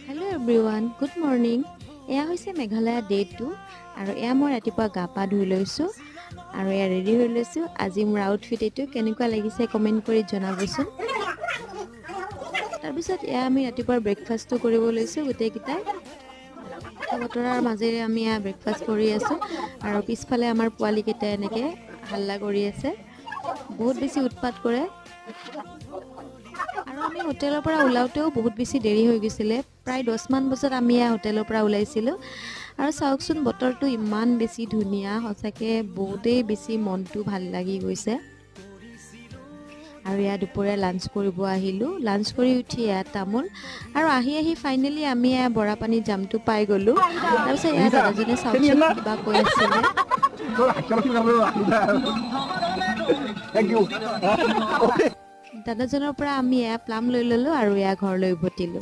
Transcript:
Hello everyone, good morning. এয়া হৈছে Meghalaya day 2 আৰু এয়া মই ৰাতিপুৱা গা পা ধুই লৈছো আৰু এয়া ৰেডি হৈ লৈছো। আজি মোৰ আউটফিট এইটো কেনেকুৱা লাগিছে কমেন্ট কৰি জনাবচোন। তাৰপিছত এয়া আমি ৰাতিপুৱাৰ ব্ৰেকফাষ্টটো কৰিব লৈছো গোটেই কিটাই। বতৰৰ মাজেৰে আমি এয়া ব্ৰেকফাষ্ট কৰি আছো আৰু পিছফালে আমাৰ পোৱালি কেইটা এনেকে হাল্লা কৰি আছে। বহুত বেছি উৎপাত কৰে। আৰু আমি হোটেলৰ পৰা ওলাওতেও বহুত বেছি দেৰি হৈ গৈছিলে। প্ৰায় 10 মান বজাত আমি হোটেলৰ পৰা ওলাইছিলো আৰু চাওকচোন বতৰটো ইমান বেছি ধুনীয়া, সঁচাকে বহুতেই বেছি মনটো ভাল লাগি গৈছে। আৰু ইয়া দুপৰীয়া লাঞ্চ কৰিব আহিলো। লাঞ্চ কৰি উঠি ইয়া তামোল আৰু আহি ফাইনেলি আমি বৰাপানী জামটো পাই গলো। তাৰপিছত ইয়া দাদাজনে চাওকচোন কিবা কৈ আছিলে। দাদাজনৰ পৰা আমি প্লাম লৈ ললো আৰু ঘৰলৈ উভতিলো।